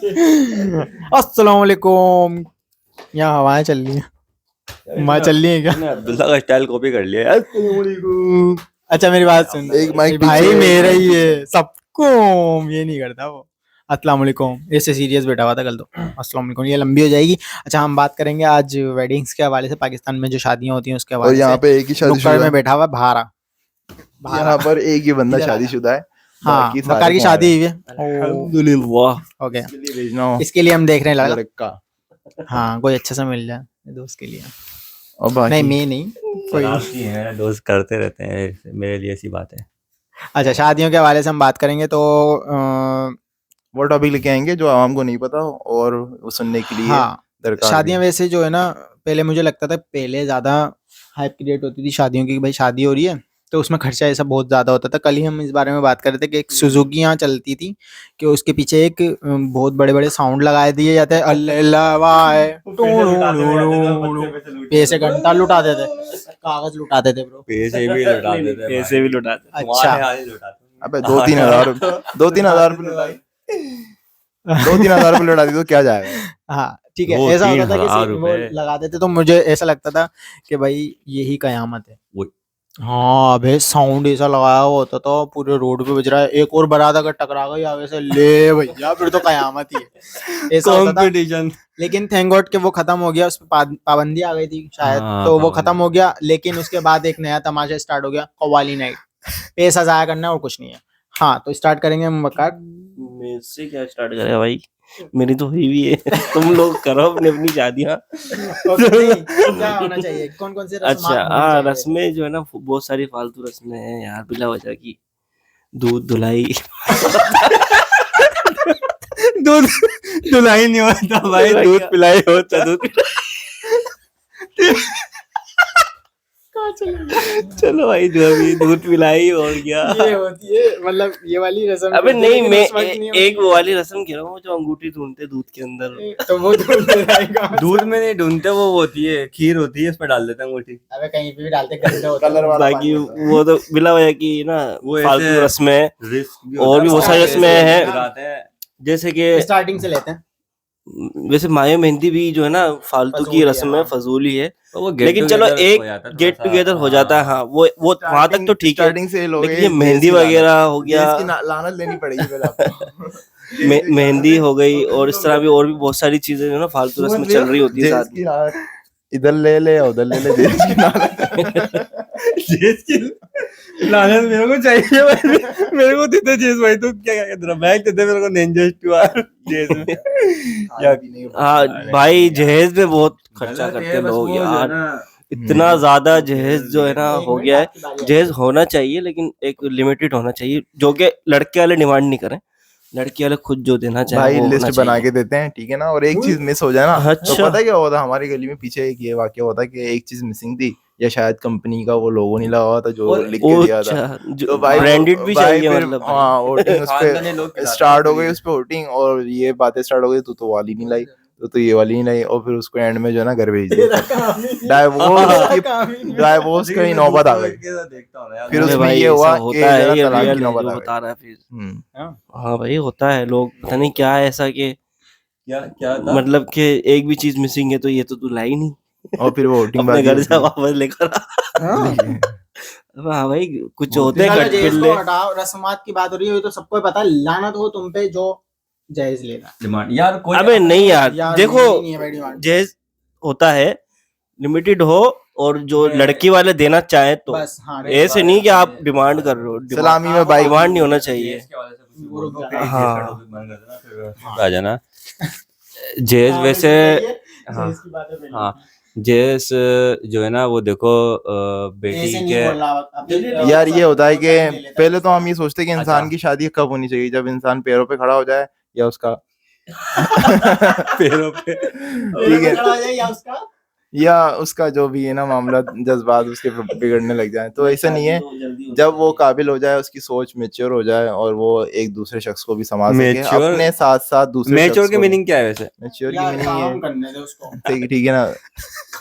अस्सलाम वालेकुम। यहाँ हवाएं चल रही हैं, हवा चल रही है क्या? मैंने अब्दुल्ला का स्टाइल कॉपी कर लिया यार। अच्छा मेरी बात सुन, एक माइक भाई पीछे, मेरा ही है सबको, ये नहीं करता वो। अस्सलाम वालेकुम, इससे सीरियस बैठा हुआ था कल तो। अस्सलाम वालेकुम, ये लंबी हो जाएगी। अच्छा हम बात करेंगे आज वेडिंग्स के हवाले से, पाकिस्तान में जो शादियां होती हैं उसके और हवाले यहाँ से। पे एक ही नुक्कड़ शादीशुदा, में बैठा हुआ भारा यहाँ पर एक ही बंदा इधर आया। शादीशुदा है। हाँ बाकी सारे वकार की कुंवारे शादी हैं। हुई है। अल्हम्दुलिल्लाह। हो गया, इसके लिए भेजना हो इसके लिए हम देख रहे हैं लगा। लड़का हाँ कोई अच्छा सा मिल जाए दोस्त के लिए। और नहीं बाकी मैं नहीं, कोई। शरारती हैं, दोस्त करते रहते हैं, मेरे लिए ऐसी बात है। अच्छा शादियों के हवाले से हम बात करेंगे तो वो टॉपिक लेके आएंगे जो आवाम को नहीं पता हो और वो सुनने के लिए हाँ, दरकार शादियां भी है। वैसे जो है ना, पहले मुझे लगता था पहले ज़्यादा हाइप क्रिएट होती थी शादियों की कि भाई शादी हो रही है तो उसमें खर्चा ऐसा बहुत ज़्यादा होता था। कल ही हम इस बारे में बात कर रहे थे कि एक सुजुकी यहाँ चलती थी कि उसके पीछे एक बहुत बड़े बड़े साउंड लगाए दिए जाते हैं, अल्लाह वाह पैसे घंटा लुटा देते, कागज लुटाते थे ब्रो, पैसे भी लुटा देते हैं, पैसे भी लुटाते। तुम्हारे अच्छा हाल ही लुटाते हैं। अबे 2-3 हज़ार रुपये लुटाई, 2-3 हज़ार रुपये लुटा दी तो क्या जाएगा। हाँ ठीक है, वो ऐसा होता था 3,000 कि वो रुपए। लगाते थे तो मुझे ऐसा लगता था कि भाई यही कयामत है। वही। हाँ अबे साउंड ऐसा लगाया हुआ होता था पूरे रोड पे बज रहा है, एक और बारात अगर टकरा गई आगे से ले भैया फिर तो कयामत ही है, ऐसा होता था। कंपटीशन। लेकिन थैंक गॉड कि वो खत्म हो गया, उस पे पाबंदी आ गई थी शायद, हाँ, तो वो पाबंदी। खत्म हो गया। लेकिन उसके बाद एक नया तमाशा स्टार्ट हो गया, कव्वाली नाइट। पैसा जाया करना और कुछ नहीं है। हाँ तो स्टार्ट करेंगे हम वकार। मेरे से क्या स्टार्ट करेगा भाई, मेरी तो हुई भी है। तुम लोग करो अपनी अपनी शादियां। क्या होना चाहिए, कौन कौन से अच्छा हाँ, रस्में जो है ना बहुत सारी फालतू रस्में हैं यार, बिला वजह की। दूध धुलाई। दूध धुलाई नहीं होता भाई, दूध पिलाई होता। दूध चलो भाई जो भी दूध पिलाई और क्या। ये होती है, मतलब ये वाली रस्म। अबे नहीं, मैं एक वो वाली रस्म कह रहा हूँ जो अंगूठी ढूंढते दूध के अंदर। तो वो दूध पिलाएगा। दूध में नहीं ढूंढते, वो होती है खीर होती है, उसमें डाल देते हैं अंगूठी। अबे कहीं पे भी डालते, गंदा होता है। कलर वाला बाकी पानी होता है। वो तो बिला वजह की ना वो फालतू ऐसे रस्में हैं। रिस्क और भी बहुत सारी रस्में हैं, जैसे कि स्टार्टिंग से लेते हैं। वैसे मायो मेहंदी भी जो है ना फालतू की फजूल है, रस्म है, हाँ। फजूली है। वो लेकिन चलो एक गेट टुगेदर हो जाता है, हाँ वो वहां तक तो ठीक है। स्टार्टिंग से लोगे लेकिन ये मेहंदी वगैरह हो गया, इसकी लानत लेनी पड़ेगी पहले आपको। मेहंदी हो गई और इस तरह भी और भी बहुत सारी चीजें जो है ना फालतू रस्में चल रही होती है जेस साथ की लानत इधर ले ले उधर ले ले, जेस की लानत मेरे को चाहिए भाई, मेरे को देते जेस भाई, तो क्या क्या कहते बैग देते मेरे को नेंजस्ट टू आर जेस में। में। हाँ भाई, जहेज में बहुत खर्चा करते हैं लोग यार, इतना ज्यादा जहेज जो है ना हो गया है। जहेज होना चाहिए लेकिन एक लिमिटेड होना चाहिए, जो कि लड़के वाले डिमांड नहीं करें, लड़के वाले खुद जो देना चाहे भाई वो लिस्ट होना बना चाहिए। के देते हैं, ठीक है ना। और एक चीज मिस हो जाए ना तो अच्छा। पता है क्या होता है, हमारी गली में पीछे एक ये वाकया होता है कि एक चीज मिसिंग थी, या शायद कंपनी का वो लोगो नहीं लगा हुआ था जो लिख के दिया था। अच्छा, तो भाई ब्रांडेड भी भाई चाहिए फिर मतलब। हाँ वोटिंग उस खानदानी लोग पे खिलाते स्टार्ट हो हैं गई, उस पे वोटिंग और ये बातें स्टार्ट हो गई, तो वाली नहीं लाई, तो ये वाली नहीं लाई, और फिर उसको एंड में जो है ना घर भेज दिया। डाइवोर्स की नौबत आ गई। फिर अरे उसमें भाई ये ऐसा हुआ कि होता है, जो ये है तलाक रियल की है नौबत जो आ बता गई। रहा है फिर। हम्म। हाँ भाई होता है, लोग पता नहीं क्या है ऐसा कि क्या क्या था? मतलब कि एक भी चीज मिसिंग है तो ये तो तू लाई नहीं, और फिर वो वोटिंग अपने बाजी घर से होती वापस लेकर आ। है। हाँ भाई कुछ होते हैं चलो कट जहेज पिल्ले। को हटाओ, रस्मात की बात हो रही है, ये तो सबको पता है, लानत हो तुम पे जो जहेज लेना। डिमांड यार कोई अबे नहीं यार, यार देखो नहीं है भाई डिमांड। जहेज होता है लिमिटेड हो, और जो लड़की वाले देना चाहे तो बस हाँ ऐसे नहीं कि आप डिमांड कर रहे हो, सलामी में बाइक डिमांड नहीं होना चाहिए। जेस के वाले से कुछ बोल दो, फिर हाँ। जेस का टॉपिक बंद कर देना, फिर आ जाना। जेस हाँ, वैसे हाँ, जहेज की बातें पहले। हाँ, जेस जो है ना वो देखो बेटी ऐसे नहीं के बोलना, अपने यार ये होता है कि ले लेता है। पहले तो हम ये सोचते हैं कि इंसान अच्छा। की शादी कब होनी चाहिए, जब इंसान पैरों पे खड़ा हो जाए या उसका पैरों पे ठीक है, खड़ा हो जाए या उसका जो भी है ना मामला, जज्बात उसके बिगड़ने लग जाए, तो ऐसा नहीं है। जब वो काबिल हो जाए, उसकी सोच मैच्योर हो जाए और वो एक दूसरे शख्स को भी संभाल सके, Mature- अपने साथ साथ दूसरे मैच्योर शख्स के को। मीनिंग क्या है वैसे? मैच्योर की यार मीनिंग काम ये करने दे उसको। ठीक है ना,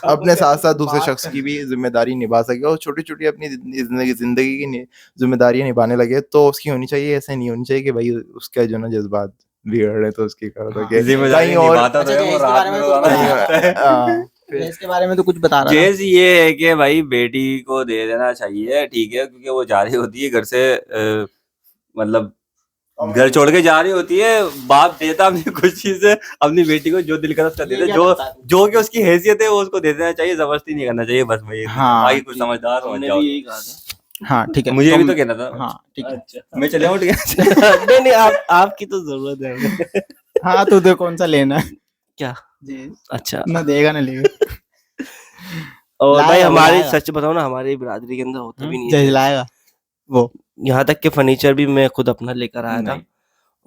अपने साथ साथ दूसरे बात शख्स की भी जिम्मेदारी निभा सके और छोटी छोटी अपनी जिंदगी की जिम्मेदारियां निभाने लगे, तो उसकी होनी चाहिए। ऐसे नहीं होनी चाहिए कि भाई उसका जो ना जज्बात बिगड़ रहे तो उसकी कर दो हाँ। कि इसी में जाके कहीं और निभाता तो अच्छा, है, वो जहेज के रात बारे में में रोजाना कुछ जाता है। हाँ, जहेज के बारे में तो कुछ बता रहा था। जेज ये है कि भाई बेटी को दे देना चाहिए, ठीक है, क्योंकि वो जा रही होती है घर से, मतलब घर छोड़ के जा रही होती है, बाप देता अपनी खुशी से अपनी बेटी को जो दिल करता ये देता, क्या जो करता है? जो कि उसकी हैसियत है वो उसको दे देना चाहिए, जबरदस्ती नहीं करना चाहिए, बस वही हाँ, बाकी कुछ ठीक है। समझदार समझ हमने जाओ। भी यही कहा था। हाँ ठीक है, मुझे भी तुम- तो कहना था। हाँ ठीक है। अच्छा मैं चले आऊं, ठीक है। नहीं नहीं, आप आपकी तो जरूरत है हमें। हाँ तो दे कौन सा लेना है क्या? जी, अच्छा। ना देगा ना लेगा। और भाई लाएगा वो, हमारी लाएगा। सच बताओ ना, हमारी बिरादरी के अंदर होता भी नहीं है जहेज जहेज। लाएगा वो। यहाँ तक कि फर्नीचर भी मैं खुद अपना लेकर आया था, नहीं।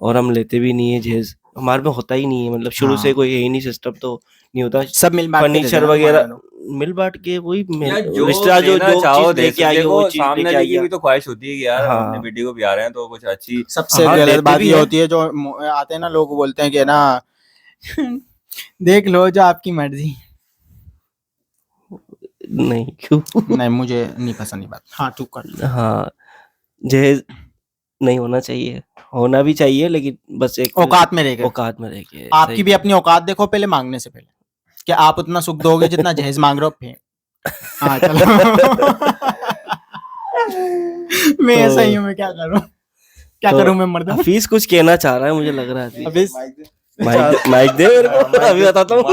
और हम लेते भी नहीं है जहेज, हमारे में होता ही नहीं है, मतलब शुरू से हाँ। कोई यही नहीं, सिस्टम तो नहीं होता। सब मिल बांट के देते फर्नीचर हैं ना तुम्हारे वगैरह लोग। मिल बांट के वही यार जो रिश्तेदार जो देना जो चाहो चीज दे लेके सकते, आएगा देखो वो चीज सामने लेके वाले की आएगा। भी तो ख्वाहिश होती है कि यार हाँ। अपनी बेटी को ब्याह रहे हैं तो कुछ अच्छी। सबसे हाँ, गलत लेते बात भी ये हैं। होती है जो आते हैं ना लोग बोलते हैं कि ना देख लो जो आपकी मर्जी। नहीं क्यों? नहीं मुझे नहीं पसंद ये बात। हाँ तू कर। हाँ, जहेज नहीं होना चाहिए, होना भी चाहिए, लेकिन बस एक औकात में रह के। औकात में रह के। आपकी सही भी है। अपनी औकात देखो पहले मांगने से पहले, कि आप उतना सुख दोगे जितना जहेज मांग रहे हो फिर। हाँ चलो। मैं ऐसा ही हूँ, मैं क्या करूँ, क्या तो करूँ मैं मर्द हूँ। हफीज कुछ कहना चाह रहा है, मुझे लग रहा है। अभी माइक दे मेरे को, अभी बताता हूँ।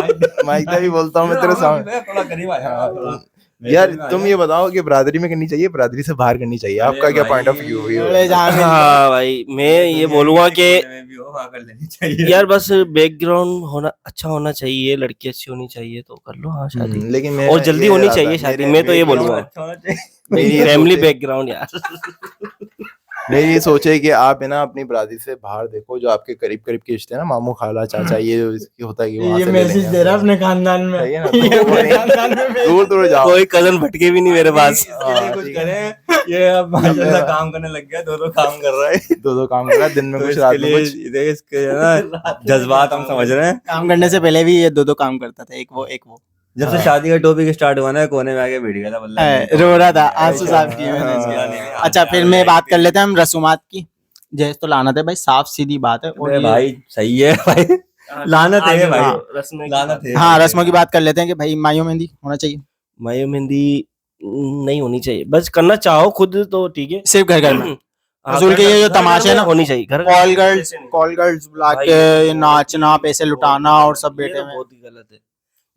माइक भी बोलता हूँ मैं तेरे सामने। थोड़ा करीब आया थोड़ा। यार तुम ये बताओ कि बिरादरी में करनी चाहिए, बिरादरी से बाहर करनी चाहिए, आपका क्या पॉइंट ऑफ व्यू अरे है? जहाँ मिलता है। हाँ भाई, मैं ये बोलूंगा कि कर लेनी चाहिए यार बस बैकग्राउंड होना अच्छा होना चाहिए, लड़की अच्छी होनी चाहिए तो कर लो हाँ शादी। लेकिन और जल्दी होनी चाहिए शादी, मैं तो ये बोलूंगा। अच्छा होना चाहिए। मेरी ये फैमिली सोच है- बैकग्राउंड यार। मेरी ये सोच है कि आप है ना अपनी बिरादरी से बाहर देखो, जो आपके करीब करीब के रिश्ते हैं ना, मामू खाला चाचा, ये जो इसकी होता है कि वहाँ ये से ले मैसेज लेंगे दे रहा है अपने खानदान में। सही है ना? ये तो वो अपने नहीं- खानदान में मैसेज- दूर दूर जाओ। कोई कजन भटके भी नहीं मेरे पास। इसके लिए कुछ ठीक है। करें, ये अब माशाल्लाह काम करने लग गया, दो काम कर रहा है। दो काम कर रहा है, दिन में तो कुछ इसके रात में लिए कुछ। देख, इसके है ना जज्बात हम समझ रहे हैं। काम करने से पहले भी ये दो काम करता था, एक वो एक वो। जब से शादी का टॉपिक स्टार्ट हुआ ना, कोने में आके बैठ गया था बल्ला। रो रहा था, आंसू साफ किए मैंने हाँ। इसके। अच्छा फिर मैं बात कर लेते हैं हम रसूमात की। जहेज तो लाना था भाई, साफ सीधी बात है। और अरे ये- भाई सही है भाई, लानत है भाई, हाँ, रस्में की लानत बात। है। हाँ रस्मों की बात कर लेते हैं कि भाई मायो मेहंदी होना चाहिए मायो मेहंदी नहीं होनी चाहिए, बस करना चाहो खुद तो ठीक है। सिर्फ घर घर में। हाँ, फजूल के घर- ये जो घर- तमाशे घर ना, में होनी चाहिए। घर कॉल गर्ल्स बुला भाई, के ये ये तो नाचना, बहुत ही- पैसे बहुत लुटाना ही और गलत सब है। ये बेटे तो में। बहुत ही गलत है,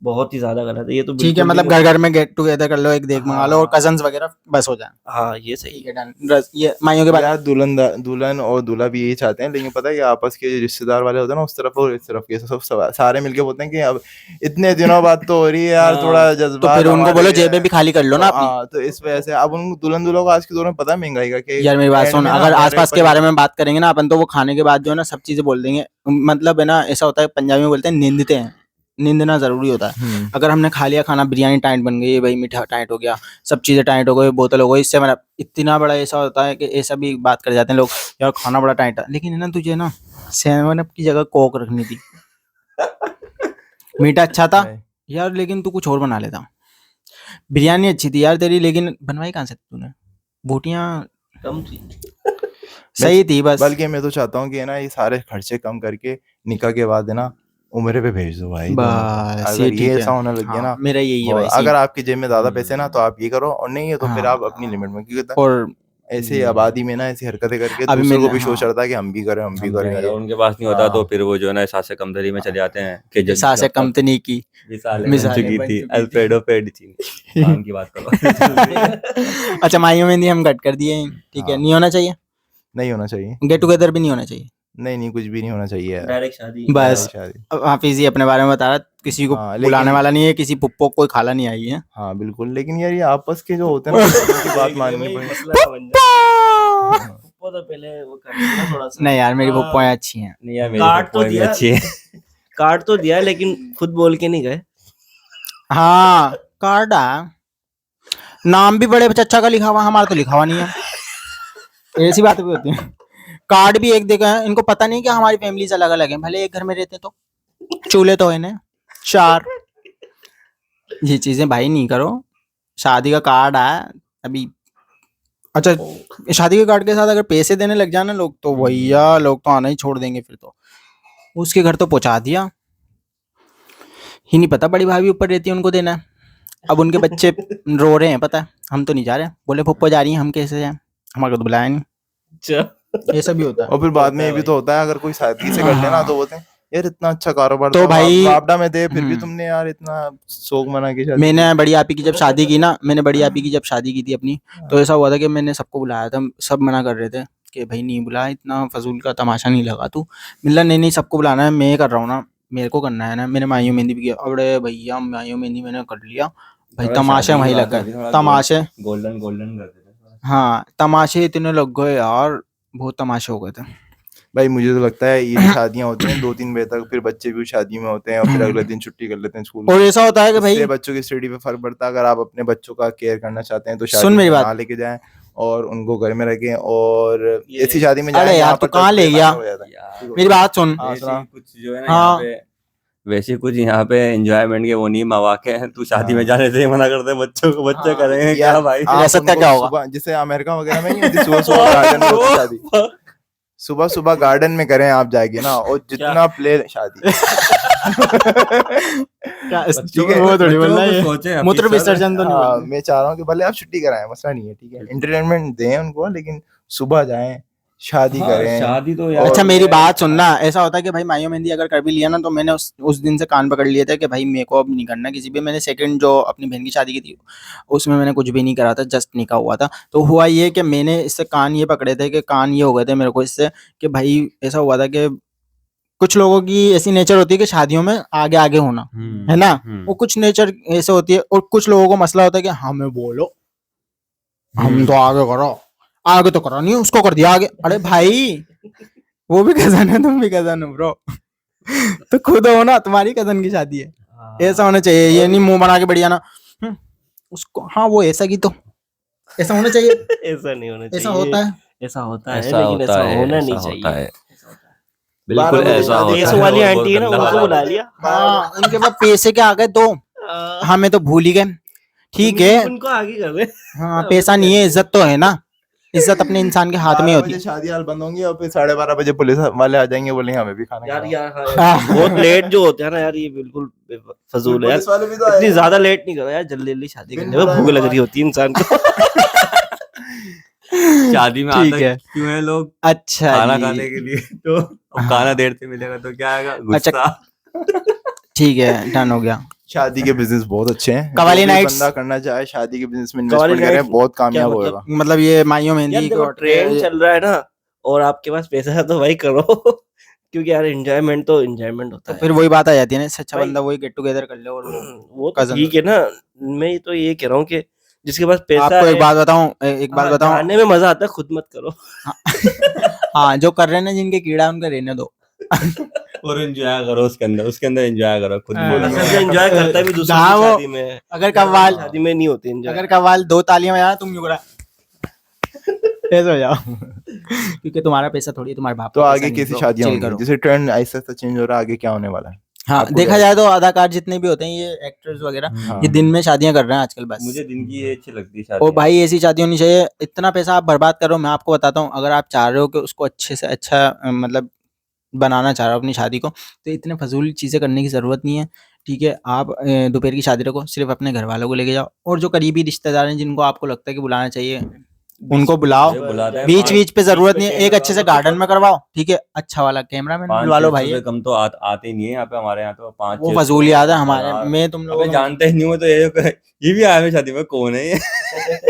बहुत ही ज्यादा गलत है ये तो। ठीक है, बिल्कुल मतलब भी घर घर में गेट टुगेदर कर लो, एक देख मंगा लो और हाँ। कजन्स वगैरह बस हो जाए। हाँ ये सही ठीक है। है डन। ये माइयों के बाद यार दुल्हन और दूल्हा भी यही चाहते हैं, लेकिन पता है कि आपस के जो रिश्तेदार वाले होते हैं ना, उस तरफ और इस तरफ के सब सारे मिलके बोलते हैं कि अब इतने दिनों बाद तो हो रही है यार, हाँ। थोड़ा तो जज्बात फिर उनको हमारे बोलो लिए जेबें है। भी खाली कर लो ना अपनी। हाँ, तो इस वजह से अब उन दुल्हन दूल्हों को आज के दौर में पता है महंगाई का कि यार मेरी बात end सुन, में ना अगर हमारे आसपास के बारे में बात करेंगे ना अपन, तो वो खाने के बाद जो है ना सब चीजें बोल देंगे। मतलब है ना, ऐसा होता है पंजाबी में बोलते हैं निंदते हैं, निंदना जरूरी होता है। अगर हमने खा लिया खाना, बिरयानी टाइट बन गई, भाई मीठा टाइट हो गया, सब चीजें टाइट हो गई, बोतल हो गई, इससे मतलब इतना बड़ा ऐसा होता है कि ऐसा भी बात कर जाते हैं लोग, यार खाना बड़ा टाइट है, लेकिन है ना तुझे ना 7 अप की जगह कोक रखनी थी। मीठा अच्छा था नहीं। यार, लेकिन तू कुछ और बना लेता। बिरयानी अच्छी थी यार तेरी, लेकिन बनवाई कहाँ से तूने? बोटियां कम थी। सही थी बस। बल्कि मैं तो चाहता हूँ कि है ना ये सारे खर्चे कम करके निकाह के बाद है ना उम्र पे भेज दो भाई दोनों को। बस अगर ठीक ये है। ऐसा होने लग गया हाँ, ना, मेरा यही है भाई अगर सीन। आपकी जेब में ज्यादा पैसे हैं ना तो आप ये करो, और नहीं है तो फिर हाँ। आप अपनी लिमिट में, क्योंकि और ऐसे आबादी में ना ऐसी हरकतें करके अभी दूसरों को मैंने- भी शोर हाँ। चढ़ता है कि हम भी करें, हम भी करें अगर ये। उनके पास नहीं होता तो हाँ। फिर वो जो है ना एहसास कमतरी में चले जाते हैं कि जो सासे कमतनी की मिसालें मिसालें बन चुकी बन थी, चुकी थी। अल्फ्रेडो पेडिचिनी काम की बात करो। अच्छा माइयों में नहीं, हम कट कर दिए, ठीक है। हाँ। नहीं होना चाहिए, नहीं होना चाहिए, गेट टुगेदर भी नहीं होना चाहिए। नहीं कुछ भी नहीं होना चाहिए यार। डायरेक्ट शादी। बस शादी। अब हाफिज ही अपने बारे में बता रहा, किसी को हाँ, लेकिन- बुलाने वाला नहीं है, किसी पुप्पो कोई खाला नहीं आई है। हाँ बिल्कुल, लेकिन यार ये आपस के जो होते हैं ना उनकी बात माननी पड़ेगी। मसला समझ जा। वो तो पहले वो कर लेना थोड़ा सा। नहीं यार मेरी हाँ। पुप्पोएं अच्छी हैं। नहीं यार, मेरी काट तो पप्पो भी दिया। अच्छी है। कार्ड तो दिया लेकिन खुद बोल के नहीं गए। हाँ कार्ड नाम भी बड़े चच्चा का लिखा हुआ, हमारा तो लिखा हुआ नहीं है। ऐसी बातें भी होती हैं। कार्ड भी एक देखा है, इनको पता नहीं कि हमारी फैमिली अलग अलग है, भले एक घर में रहते तो चूल्हे तो है ना 4। ये चीजें भाई नहीं करो। शादी का कार्ड आया अभी, अच्छा शादी के कार्ड के साथ अगर पैसे देने लग जाना लोग, तो भैया लोग तो आना ही छोड़ देंगे फिर तो। उसके घर तो पहुंचा दिया, ही नहीं पता बड़ी भाभी ऊपर रहती है उनको देना है। अब उनके बच्चे रो रहे हैं, पता है, हम तो नहीं जा रहे, बोले फुप्पो जा रही हैं, हम कैसे जाएं, हमारे को तो बुलाया नहीं। अच्छा ये सब भी होता है। और फिर बाद में ये भी तो होता है, अगर कोई शादी से कर लेना तो बोलते हैं यार इतना अच्छा कारोबार तो था, भाई- आपदा में थे, फिर भी तुमने यार इतना शौक मना के शादी मैंने बड़ी आपी की जब शादी की ना, मैंने बड़ी आपी की जब शादी की थी अपनी, तो ऐसा हुआ था कि मैंने सबको बुलाया था, सब मना कर रहे थे कि भाई नहीं बुला, इतना फजूल का तमाशा नहीं लगा तू। मिला नहीं सबको बुलाना है, मैं कर रहा हूँ ना, मेरे को करना है ना। मैंने माइयों मेहंदी भी किया, अरे भैया माइयों मेहंदी मैंने कर लिया भाई, थोड़ा तमाशे शादी की वहीं बात लग गए, होती है, थोड़ा तमाशे। गोल्डन गोल्डन कर देते हैं। हाँ तमाशे इतने लग गए यार, बहुत तमाशे हो गए थे। भाई मुझे तो लगता है ये जो शादियां होती हैं 2-3 बजे तक, फिर बच्चे भी शादी में होते हैं और फिर अगले दिन छुट्टी कर लेते हैं स्कूल और में। ऐसा होता है कि भाई इससे बच्चों की स्टडी पे फर्क पड़ता है। अगर आप अपने बच्चों का केयर करना चाहते हैं तो सुन शादी मेरी में बात। ना लेके जाएं और उनको घर में रखें, और ये- ऐसी शादी में अरे जाएं यार, जहाँ तू पर कहाँ 10 ले बजे गया? खाना हो जाता है। यार, मेरी बात सुन। हाँ, वैसे सुना। ही कुछ जो है ना हाँ। यहाँ पे, वैसे कुछ यहाँ पे एंजॉयमेंट के वो नहीं मौके हैं, तू शादी में जाने से ही मना करते हैं बच्चों को, बच्चे हाँ, करेंगे यार, क्या भाई? आप रियासत का उनको क्या होगा? सुबह, जैसे अमेरिका वगैरह में नहीं होती, सुबह सुबह गार्डन में होती शादी, सुबह सुबह गार्डन में करें आप जाएंगे ना, और जितना प्ले शादी बच्चों ठीक है, को- वो थोड़ी बच्चों बोलना को है, सोचें, मूत्र हफीज साहब। विसर्जन तो नहीं हाँ, बोलना। मैं चाह रहा हूँ कि भले आप छुट्टी कराएं, मसला नहीं है, ठीक है, एंटरटेनमेंट दें उनको, लेकिन सुबह जाएं, शादी हाँ, करें। शादी तो यार, अच्छा और मेरी बात सुनना, ऐसा होता है कि भाई माइयों मेहंदी अगर कर भी लिया ना, तो मैंने उस दिन से कान पकड़ लिए थे कि भाई मेरे को अब नहीं करना किसी भी। मैंने सेकंड जो अपनी बहन की शादी की थी उसमें मैंने कुछ भी नहीं करा था, जस्ट निकाह हुआ था। तो हुआ ये कि मैंने इससे कान ये पकड़े थे कि कान ये हो गए थे मेरे को इससे, कि भाई ऐसा हुआ था कि कुछ लोगों की ऐसी नेचर होती है कि शादियों में आगे आगे होना, है ना, वो कुछ नेचर ऐसे होती है। और कुछ लोगों को मसला होता है कि हमें बोलो, हम तो आगे करो, आगे तो करो नहीं, उसको कर दिया आगे। अरे भाई वो भी कजन है, तुम भी कजन हो ब्रो, तो खुद हो ना, तुम्हारी कजन की शादी है, ऐसा होना चाहिए। ये नहीं मुंह बना के बढ़िया ना उसको, हाँ वो ऐसा की तो ऐसा होना चाहिए, ऐसा नहीं होना चाहिए, ऐसा होता है। ऐसा होता है, ऐसा लेकिन होता ऐसा है, होना ऐसा नहीं होता चाहिए। है, बिल्कुल 12 बजे ऐसा शादी होता देश है। वाली और आंटी है ना, बहुत गंदा उनको हाल बुला है। लिया। हाँ उनके पास पैसे के आ गए तो हमें तो भूल ही गए, ठीक है। उनको आगे कर दे। हाँ पैसा नहीं है, इज्जत तो है ना, इज्जत अपने इंसान के हाथ में 12 होती बजे है। शादी हाल बंद होंगी और फिर 12:30 बजे पुलिस वाले आ जाएंगे, बोलेंगे हमें भी खाना यार खिलाओ। यार हाँ, यार, बहुत लेट जो होते हैं ना यार, ये बिल्कुल फजूल है यार। पुलिस वाले भी तो इतनी आए। ज्यादा लेट नहीं करो यार, जल्दी जल्दी शादी बिन करने में बुलाए भूख लग मेहमान। रही होती है इंसान को। शादी में ठीक आता है। क्यों है लोग? अच्छा खाना जी। खाने के लिए, तो अब खाना देर से मिलेगा तो क्या आएगा? अच्छा। गुस्सा। ठीक है, डन हो गया। शादी के बिजनेस बहुत अच्छे हैं, कव्वाली जो भी नाइट्स। बंदा करना चाहे शादी के बिजनेस में कव्वाली इन्वेस्टमेंट करें, नाइट्स बहुत क्या कामयाब मतलब? होगा। मतलब ये माइयों यार मेहंदी देखो ट्रेंड चल रहा है ना, और आपके पास पैसा है तो भाई करो। क्योंकि यार एंजॉयमेंट तो एंजॉयमेंट होता तो है। फिर वही बात आ जाती है ना, इससे अच्छा भाई- बंदा वही गेट टुगेदर कर ले। और वो तो cousin। ठीक है ना, मैं तो ये कह रहा हूँ कि जिसके पास पैसा आपको है, एक बात बताऊं, एक बात हाँ, बताऊं। जाने में मजा आता है, खुद मत करो। हाँ जो कर रहे हैं ना, जिनके कीड़ा है, उनका रहने दो। और एंजॉय करो उसके अंदर एंजॉय करो, खुद हाँ। बोलेंगे। असल में एंजॉय करता भी दूसरों जहाँ की वो- शादी में, अगर कव्वाल शादी में नहीं होती एंजॉय। अगर कव्वाल 2 तालियां बजाना, तुम यूं करा ऐसे हो जाओ, क्योंकि तुम्हारा पैसा थोड़ी है, तुम्हारे बाप तो का आगे पैसा नहीं, कैसी bro, शादियां chill होंगी, करो। जैसे ट्रेंड ऐसा ऐसा चेंज हो रहा है, आगे क्या होने वाला है? हाँ आपको देखा क्या जाए तो अदाकार जितने भी होते हैं, ये एक्टर्स वगैरह, हाँ। ये दिन में शादियां कर रहे हैं आजकल बस। मुझे दिन की ये अच्छी लगती है शादी। और भाई ऐसी शादी होनी चाहिए, इतना पैसा आप बर्बाद करो। मैं आपको बताता हूँ, अगर आप चाह रहे हो कि उसको अच्छे से अच्छा मतलब बनाना चाह रहे हो अपनी शादी को, तो इतने फजूल चीज़ें करने की ज़रूरत नहीं है, ठीक है। आप दोपहर की शादी रखो, सिर्फ अपने घर वालों को लेके जाओ, और जो करीबी रिश्तेदार हैं जिनको आपको लगता है कि बुलाना चाहिए, उनको बुलाओ। बुलाते हैं, बीच बीच पे जरूरत बीच नहीं पे है, एक अच्छे से कैमरा गार्डन में करवाओ, ठीक है, अच्छा वाला कैमरामैन बुलवा लो 500 भाई। से कम तो आते ही नहीं है यहाँ पे, हमारे यहाँ तो 500 वो फजूल याद है हमारे, मैं तुम लोगों अबे जानते ही नहीं हो तो ये भी आया है शादी में, कौन है ये?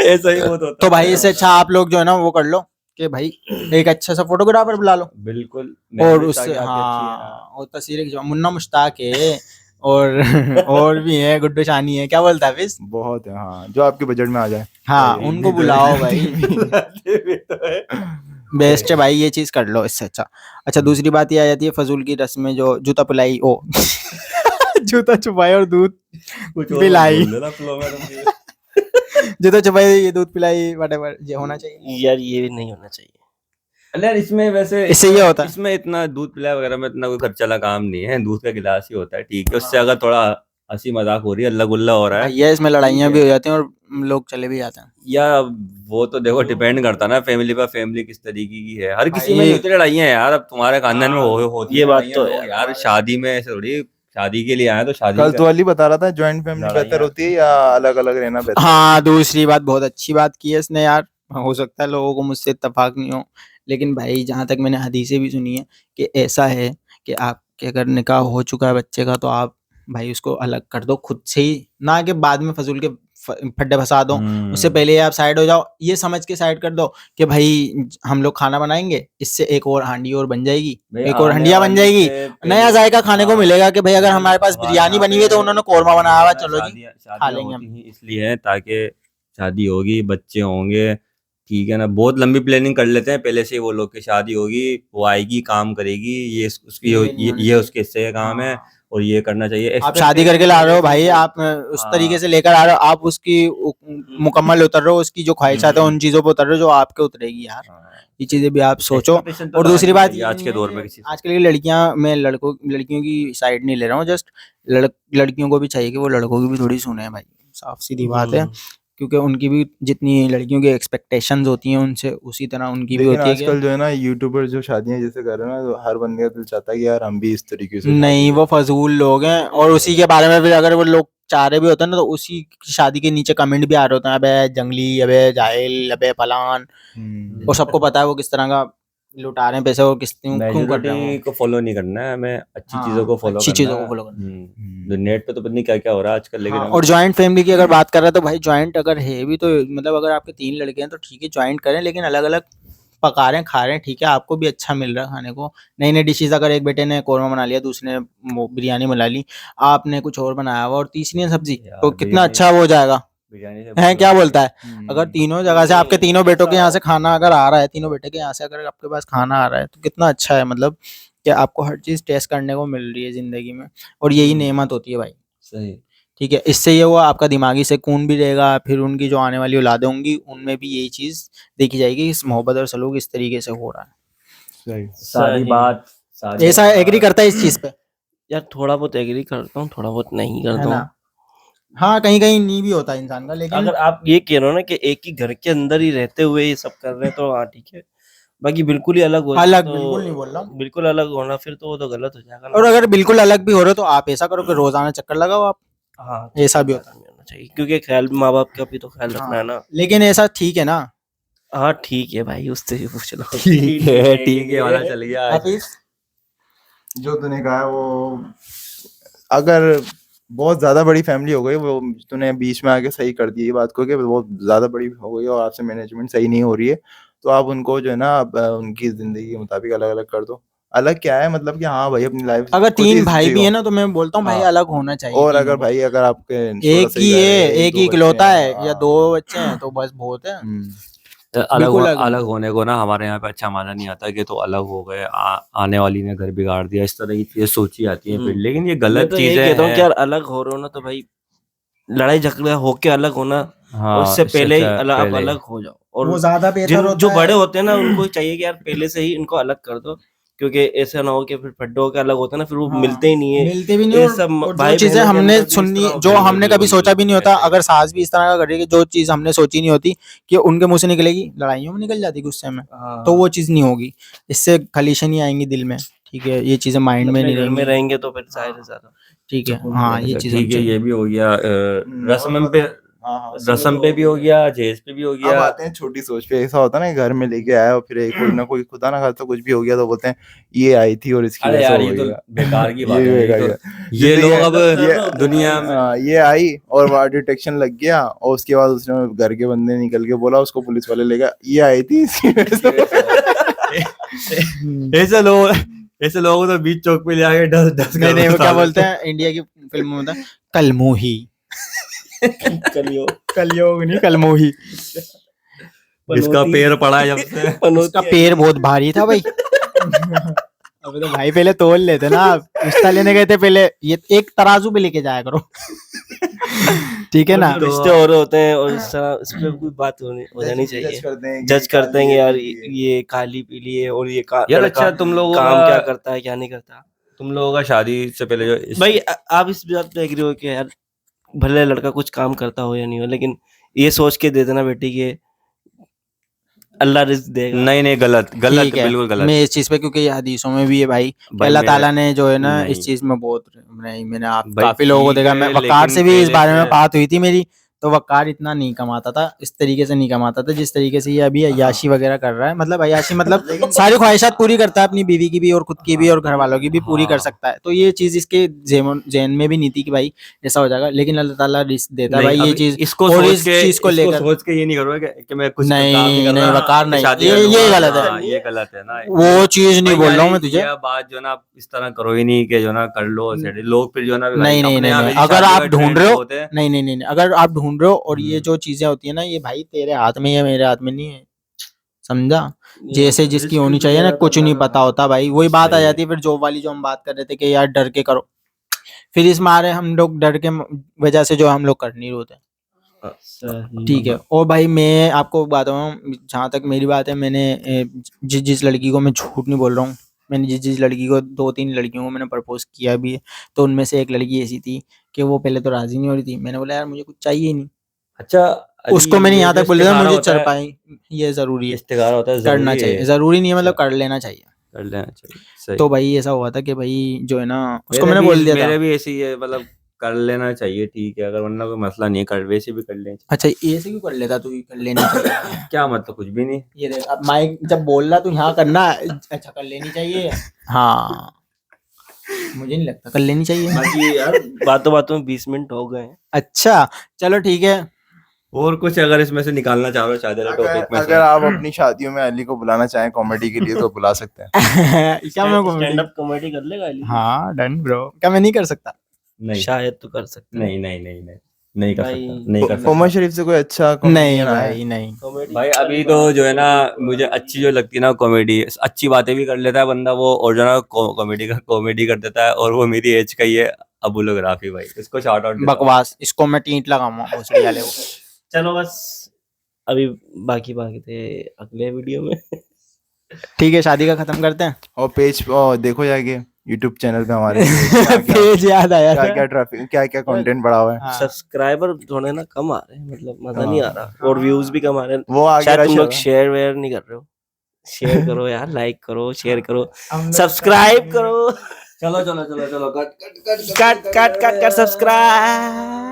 ऐसा ही बहुत होता तो है। भाई इससे अच्छा आप लोग जो है ना वो कर लो कि भाई एक अच्छा सा फोटोग्राफर बुला लो, बिल्कुल। और मेहंदी उससे शादी आपकी अच्छी है। हाँ, और तस्वीरें खिंचवा। मुन्ना मुश्ताक है, और भी है, गुड्डू शानी है, क्या बोलता है फिस? बहुत है, हाँ, जो आपके बजट में आ जाए। हाँ भाई, उनको भी तो बुलाओ है। भाई, भी तो है। बेस्ट है भाई, ये चीज कर लो इससे अच्छा। अच्छा दूसरी बात ये आ जाती है फजूल की रस्में, जो जूता पिलाई ओ जूता छुपाए और दूध कुछ और पिलाई। बोल देना flow में तुम। जूता छुपाए ये दूध पिलाई, व्हाटएवर ये होना चाहिए। यार ये नहीं होना चाहिए। अरे यार इसमें वैसे इससे ये होता है। इसमें इतना दूध पिलाया वगैरह में इतना कोई खर्चा वाला काम नहीं है, दूध का गिलास ही होता है, ठीक है। उससे अगर थोड़ा हंसी मजाक हो रही है, अल्लाह गुल्ला हो रहा है। भैया इसमें लड़ाइयाँ भी हो जाती हैं और लोग चले भी जाते हैं। या वो तो देखो डिपेंड करता ना फैमिली पर, फैमिली किस तरीके की है। हर किसी में भाई नहीं होती लड़ाइयाँ यार। अब तुम्हारे खानदान में होती ये है बात लड़ाइयाँ, तो है लोग यार शादी में ऐसे थोड़ी, शादी के लिए आए तो शादी कल का तो अली बता रहा था ज्वाइंट फैमिली लड़ाइयाँ। बेहतर होती है या अलग अलग रहना बेहतर है? हाँ, दूसरी बात बहुत अच्छी बात की है इसने यार। हो सकता है लोगों को मुझसे इत्तेफाक नहीं हो, लेकिन भाई जहाँ तक मैंने हदीसें भी सुनी है कि ऐसा है कि आपके अगर निकाह हो चुका है बच्चे का, तो आप भाई उसको अलग कर दो खुद से ही, ना कि बाद में फजूल के फड्डे फंसा दो। उससे पहले आप साइड हो जाओ, ये समझ के साइड कर दो कि भाई हम लोग खाना बनाएंगे, इससे एक और हांडी और बन जाएगी, भाई एक और आने हंडिया बन वाली जाएगी, से नया पहले- जायका खाने को हाँ, मिलेगा कि भाई अगर हमारे पास हमारे बिरयानी यहाँ बनी हुई है तो पे उन्होंने कौरमा बनाया हुआ, चलो जी शादियाँ खा शादियाँ लेंगे हम। होती ही इसलिए है ताकि शादी होगी, बच्चे होंगे, ठीक है ना। बहुत लंबी प्लानिंग कर लेते हैं पहले से ही वो लोग की। शादी होगी, वो आएगी, काम करेगी, ये उसकी ये नहीं होना ये चाहिए। उसके हिस्से का काम है हाँ। और ये करना चाहिए। आप शादी करके ला रहे हो भाई, आप उस हाँ। तरीके से लेकर आ रहे हो, आप उसकी मुकम्मल उतर रहे हो, उसकी जो ख्वाहिशात है उन चीजों पे उतर रहे हो जो आपके उतरेगी यार। हाँ। ये चीजें भी आप सोचो। Expectation तो और दूसरी लगानी बात चाहिए ये आज नहीं के है दौर कि में किसी से। आजकल की लड़कियां, मैं लड़कियों की साइड नहीं ले रहा हूँ, जस्ट लड़कियों को भी चाहिए कि वो लड़कों की भी थोड़ी सुने भाई, साफ सीधी बात है। क्योंकि उनकी भी जितनी लड़कियों की एक्सपेक्टेशंस होती हैं उनसे, उसी तरह उनकी भी लेकिन होती है आजकल जो है ना यूट्यूबर जो शादियां जैसे कर रहे हैं ना, तो हर बंदे का दिल चाहता है कि यार हम भी इस तरीके से शादी नहीं, करें। वो फजूल लोग हैं। और उसी के बारे में भी अगर वो लोग चाह रहे भी होते हैं ना, तो उसी की शादी के नीचे कमेंट भी आ रहे होते हैं, अबे जंगली, अबे जाहिल, अबे फलान। और सबको पता है वो किस तरह का लुटा रहे हैं पैसे और क्यों कर रहे हैं मेजोरिटी वो। को फॉलो नहीं करना है हमें, अच्छी हाँ, चीजों को फॉलो अच्छी करना चीजों को है। फॉलो करना तो नेट पे तो पता नहीं क्या क्या हो रहा है आजकल, लेकिन हाँ। हमें और जॉइंट फैमिली की अगर बात कर रहे हैं तो भाई जॉइंट अगर है भी तो मतलब अगर आपके 3 लड़के हैं तो ठीक है जॉइंट करें, लेकिन अलग अलग पका रहे हैं, खा रहे हैं, ठीक है, आपको भी अच्छा मिल रहा है खाने को। नई नई डिशेज, अगर एक बेटे ने कौरमा बना लिया, दूसरे ने बिरयानी बना ली, आपने कुछ और बनाया हुआ और तीसरी ने सब्जी, यार तो कितना बिरयानी अच्छा वो हो जाएगा। बिरयानी से है क्या बोलो बोलता है? अगर तीनों जगह से आपके तीनों बेटों के यहाँ से खाना अगर आ रहा है, तीनों बेटे के यहाँ से अगर आपके पास खाना आ रहा है, तो कितना अच्छा है। मतलब कि आपको हर चीज़ टेस्ट करने को मिल रही है ज़िंदगी में, और यही नेमत होती है भाई। सही। ठीक है, इससे ये हुआ आपका दिमागी सुकून भी रहेगा, फिर उनकी जो आने वाली औलादें होंगी उनमें भी यही चीज़ देखी जाएगी, इस मोहब्बत और सलूक इस तरीके से हो रहा है। सही। सारी बात सारी ऐसा बात- एग्री करता है इस चीज़ पे, यार थोड़ा बहुत एग्री करता हूँ, थोड़ा बहुत नहीं है करता ना? हूँ। हाँ, कहीं कहीं नहीं भी होता इंसान का, लेकिन अगर आप ये कह रहे हो ना कि एक ही घर के अंदर ही रहते हुए ये सब कर रहे हैं तो हाँ ठीक है, बाकी बिल्कुल ही अलग हो जाए अलग तो बिल्कुल नहीं बोल रहा हूँ। बिल्कुल अलग होना फिर तो वो तो गलत हो जाएगा और ना। अगर बिल्कुल अलग भी हो रहे हो तो आप ऐसा करो कि रोजाना चक्कर लगाओ आप, हाँ ऐसा भी होता है। होना चाहिए क्योंकि ख्याल माँ बाप का भी तो ख्याल रखना है ना। लेकिन ऐसा ठीक है ना? हाँ ठीक है भाई, उससे भी पूछ लो। ठीक है वाला चल गया। हफीज, जो तूने कहा है वो, अगर बहुत ज्यादा बड़ी फैमिली हो गई, वो तूने बीच में आके सही कर दी ये बात को कि बहुत ज्यादा बड़ी हो गई और आपसे मैनेजमेंट सही नहीं हो रही है, तो आप उनको जो है ना उनकी जिंदगी के मुताबिक अलग अलग कर दो। अलग क्या है मतलब कि हाँ भाई अपनी लाइफ अगर 3 भाई भी है ना तो मैं बोलता हूँ भाई हाँ। अलग होना चाहिए और तीनों अगर को। भाई अगर आपके एक ही है, एक दो ही बच्चे इकलौता हैं, है या हाँ। 2 बच्चे हैं तो बस बहुत है। अलग बिल्कुल अलग अलग होने को ना हमारे यहाँ पे अच्छा माना नहीं आता कि तो अलग हो गए, आने वाली ने घर बिगाड़ दिया, इस तरह की चीजें सोची जाती हैं फिर, लेकिन ये मैं गलत तो यही चीजें कहता हूँ कि हैं। यार अलग हो रहे हो ना तो भाई लड़ाई झगड़ा होके अलग होना, हाँ, और उससे इससे पहले ही अच्छा आप पहले। अलग हो जाओ। और वो ज्यादा बेहतर जिन होता जो है। बड़े होते हैं ना उनको चाहिए कि यार पहले से ही इनको अलग कर दो, क्योंकि ऐसा ना हो कि फिर फड्डे होके अलग होते हैं ना, फिर वो हाँ, मिलते ही नहीं है। मिलते भी नहीं। ये और सब जो भाई चीजें बहनों के हमने अंदर भी इस सुननी, तरह जो होता है। हमने कभी सोचा भी नहीं होता, अगर सास भी इस तरह का करेगी, जो चीज हमने सोची नहीं होती कि उनके मुंह से निकलेगी, लड़ाइयों में निकल जाती गुस्से में, हाँ। तो वो चीज नहीं होगी। इससे खलीशन ही आएंगी दिल में। ठीक है, ये चीजें माइंड में अपने नहीं घर में रहेंगी। रहेंगे तो फिर जाहिर है ज्यादा ठीक है, सुकून हाँ, मिलेगा। ये चीज ठीक है, ये भी हो गया। रस्म पे, रस्म पे भी हो गया, जहेज पे भी हो अब गया। आते हैं छोटी सोच पे। ऐसा होता है ना घर में लेके आया और फिर कोई ना कोई खुदा ना खास्ता कुछ भी हो गया तो बोलते हैं ये आई थी और इसकी अरे वजह से यार हो ये तो गया। बेकार की बात ये है, बेकार ये की तो बात। ये जैसे लोग अब ये दुनिया में ये आई और वहाँ डिटेक्शन लग गया और उसके बाद उसने घर के बंदे निकल के बोला, उसको पुलिस वाले ले गया, ये आई थी इसकी वजह से। ऐसे लोगों को तो बीच चौक पे ले आके डस डस नहीं नहीं, वो क्या बोलते हैं इंडिया की फिल्मों में, कलमोही, कलयोग नहीं, कलमोही। इसका पैर पड़ा है जब से। उसका पैर बहुत भारी था भाई। अबे तो भाई पहले तोल लेते ना आप, रिश्ता लेने गए थे पहले ये एक तराजू पे लेके जाया करो। ठीक है ना? जो रिश्ते हो रहे होते हैं और इस तरह इस पे कोई बात हो जानी चाहिए। जज करते हैं कि यार ये काली पीली है और ये यार लड़का अच्छा तुम लोगों काम का क्या करता है क्या नहीं करता। तुम लोगों का शादी से पहले जो भाई आप इस बात पे एग्री हो कि यार भले लड़का कुछ काम करता हो या नहीं हो, लेकिन ये सोच के दे देना बेटी के अल्लाह रिस्क देगा। नहीं नहीं, गलत गलत, ठीक है, बिल्कुल गलत। मैं इस चीज पे, क्योंकि ये हदीसों में भी है भाई कि भाई अल्लाह मेरे- ताला ने जो है ना नहीं। इस चीज में बहुत, नहीं मैंने आप भाई काफी लोगों को ठीक देखा, है, मैं वकार लेकिन से भी इस पहले बारे में से- बात हुई थी मेरी, तो वकार इतना नहीं कमाता था, इस तरीके से नहीं कमाता था जिस तरीके से ये अभी अय्याशी वगैरह कर रहा है। मतलब अय्याशी मतलब सारी ख्वाहिशात पूरी करता है, अपनी बीवी की भी और खुद की भी और घर वालों की भी पूरी कर हाँ। सकता है। तो ये चीज इसके ज़हन में भी नहीं थी कि भाई ऐसा हो जाएगा, लेकिन अल्लाह ताला रिस्क देता है नहीं, भाई ये अब चीज। इसको और सोच इस के चीज को इसको लेकर सोच के ये नहीं करोगे कि मैं कुछ काम नहीं कर नहीं रहा, वकार मैं नहीं, शादी ये कर लूंगा। गलत है, हाँ, ये गलत है ना। वो चीज नहीं भाई बोल रहा हूँ यार, मैं तुझे। ये बात जो ना आप इस तरह करो ही नहीं कि जो ना कर लो सेट। लोग फिर जो ना भाई नहीं नहीं अपने नहीं यहाँ नहीं, मेरी अगर शादी आप का ढूंढ trend रहे हो, बहुत है। नहीं नहीं नहीं नहीं, अगर आप ढूंढ रहे हो और ये हम्म। जो चीजें होती है ना, ये भाई तेरे हाथ में है, मेरे हाथ में नहीं है, समझा? जैसे जिसकी होनी चाहिए ना, कुछ नहीं पता होता भाई। वही बात आ सही है। जाती है फिर जॉब वाली, जो हम बात कर रहे थे कि यार डर के करो, फिर इस मारे हम लोग डर के वजह से जो हम लोग कर नहीं रहे होते। ठीक है। और भाई मैं आपको बात बताऊँ, जहाँ तक मेरी बात है, मैंने जिस लड़की को, मैं झूठ नहीं बोल रहा हूँ, मैंने जिस लड़की को, 2-3 लड़कियों को मैंने प्रपोज किया भी है, तो उनमें से एक लड़की ऐसी थी कि वो पहले तो राजी नहीं हो रही थी। मैंने बोला यार मुझे कुछ चाहिए ही नहीं, अच्छा, उसको मैंने यहाँ तक बोल दिया मुझे होता है, चरपाई ये जरूरी है, इस्तिखारा होता है, करना जरूरी चाहिए, है, जरूरी नहीं है, मतलब अच्छा। कर लेना चाहिए। कर लेना चाहिए, सही। तो भाई ऐसा हुआ था कि भाई जो है ना, उसको मेरे मैंने भी बोल दिया था। मेरे भी ऐसे ही है, मतलब कर लेना चाहिए, ठीक है, अगर वरना कोई मसला नहीं है, कर वैसे भी कर लेना अच्छा ऐसे क्यों कर लेता तू, कर लेनी चाहिए? चाहिए। क्या मतलब, कुछ भी नहीं। ये देख, अब माइक जब बोल रहा तू यहाँ करना, अच्छा कर लेनी चाहिए, हाँ मुझे नहीं लगता कर लेनी चाहिए। बाकी यार बातों बातों में 20 मिनट हो गए हैं। अच्छा चलो ठीक है। और कुछ अगर इसमें से निकालना चाह रहे हो शादी वाले टॉपिक में अगर आप अपनी शादियों में अली को बुलाना चाहें कॉमेडी के लिए तो बुला सकते हैं। क्या मैं स्टैंड अप कॉमेडी कर लेगा अली? हाँ डन ब्रो, क्या मैं नहीं कर सकता? नहीं शायद तो कर सकते हैं। नहीं नहीं नहीं नहीं नहीं कर भाई, सकता, नहीं कर सकता। मोहम्मद शरीफ से कोई अच्छा नहीं comedian आया है? भाई नहीं। कॉमेडी भाई अभी तो जो है ना, मुझे अच्छी जो लगती है ना कॉमेडी, अच्छी बातें भी कर लेता है बंदा वो, और जो ना कॉमेडी कर देता है, और वो मेरी एज का ही है, अबुल राफी भाई, इसको शाउट आउट बकवास, इसको मैं टींट लगाऊंगा भोसड़ी वाले को। चलो बस अभी बाकी थे अगले वीडियो में। ठीक है, शादी का खत्म करते हैं। और पेज देखो जाके यूट्यूब चैनल पे हमारे पेज याद आया क्या था। क्या ट्रैफिक, क्या क्या कंटेंट बढ़ा हुआ है। हाँ। सब्सक्राइबर थोड़े ना कम आ रहे हैं, मतलब मजा नहीं आ रहा, और व्यूज भी कम आ रहे हैं। वो आगे शायद तुम रश लोग होगा। शेयर वेयर नहीं कर रहे हो। शेयर करो यार, लाइक करो, शेयर करो, सब्सक्राइब करो, चलो चलो चलो चलो, cut cut cut cut cut subscribe.